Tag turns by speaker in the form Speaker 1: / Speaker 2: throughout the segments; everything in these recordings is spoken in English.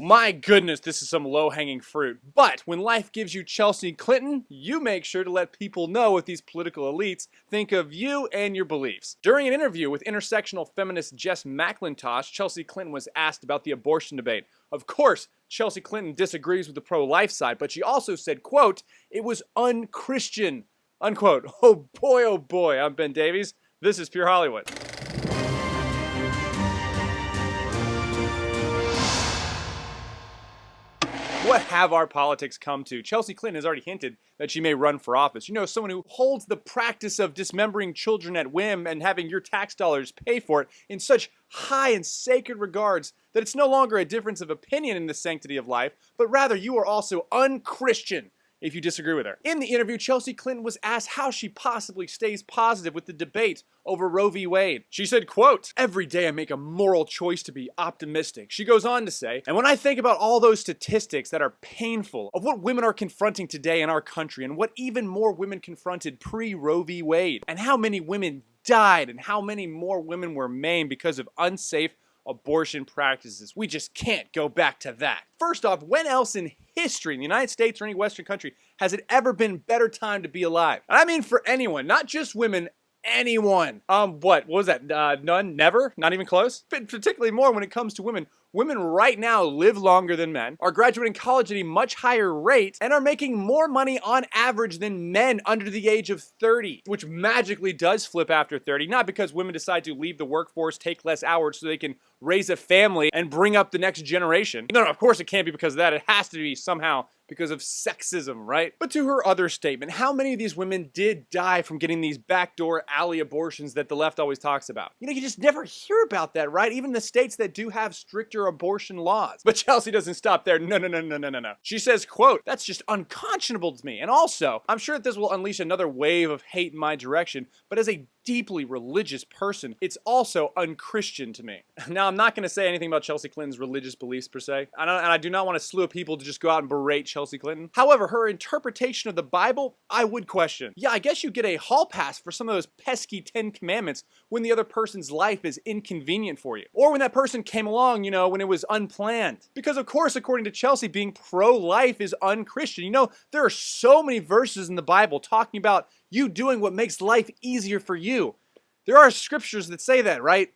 Speaker 1: My goodness, this is some low-hanging fruit. But when life gives you Chelsea Clinton, you make sure to let people know what these political elites think of you and your beliefs. During an interview with intersectional feminist Jess McIntosh, Chelsea Clinton was asked about the abortion debate. Of course, Chelsea Clinton disagrees with the pro-life side, but she also said, quote, "It was unchristian," unquote. Oh boy, I'm Ben Davies. This is Pure Hollywood. What have our politics come to? Chelsea Clinton has already hinted that she may run for office. You know, someone who holds the practice of dismembering children at whim and having your tax dollars pay for it in such high and sacred regards that it's no longer a difference of opinion in the sanctity of life, but rather you are also unchristian if you disagree with her. In the interview, Chelsea Clinton was asked how she possibly stays positive with the debate over Roe v. Wade. She said, quote, "Every day I make a moral choice to be optimistic." She goes on to say, "And when I think about all those statistics that are painful of what women are confronting today in our country and what even more women confronted pre-Roe v. Wade and how many women died and how many more women were maimed because of unsafe abortion practices. We just can't go back to that." First off, when else in history in the United States or any Western country has it ever been better time to be alive? And I mean for anyone, not just women, anyone. What was that? None? Never? Not even close? But particularly more when it comes to women. Women right now live longer than men, are graduating college at a much higher rate, and are making more money on average than men under the age of 30, which magically does flip after 30, not because women decide to leave the workforce, take less hours so they can raise a family and bring up the next generation. No, of course it can't be because of that. It has to be somehow because of sexism, right? But to her other statement, how many of these women did die from getting these backdoor alley abortions that the left always talks about? You know, you just never hear about that, right? Even the states that do have stricter abortion laws. But Chelsea doesn't stop there. No. She says, quote, "That's just unconscionable to me. And also, I'm sure that this will unleash another wave of hate in my direction, but as a deeply religious person, it's also unchristian to me." Now, I'm not going to say anything about Chelsea Clinton's religious beliefs per se, and I do not want a slew of people to just go out and berate Chelsea Clinton. However, her interpretation of the Bible, I would question. Yeah, I guess you get a hall pass for some of those pesky 10 commandments when the other person's life is inconvenient for you. Or when that person came along, you know, when it was unplanned. Because of course, according to Chelsea, being pro-life is unchristian. You know, there are so many verses in the Bible talking about you doing what makes life easier for you. There are scriptures that say that, right?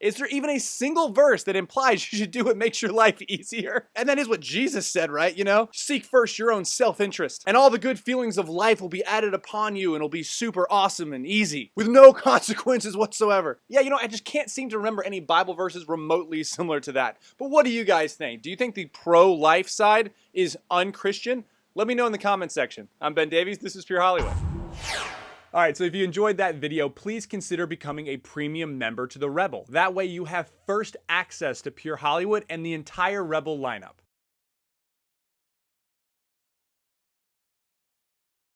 Speaker 1: Is there even a single verse that implies you should do what makes your life easier? And that is what Jesus said, right? You know, seek first your own self-interest, and all the good feelings of life will be added upon you, and it'll be super awesome and easy with no consequences whatsoever. Yeah, you know, I just can't seem to remember any Bible verses remotely similar to that. But what do you guys think? Do you think the pro-life side is unchristian? Let me know in the comment section. I'm Ben Davies. This is Pure Hollywood. Alright, so if you enjoyed that video, please consider becoming a premium member to the Rebel. That way you have first access to Pure Hollywood and the entire Rebel lineup.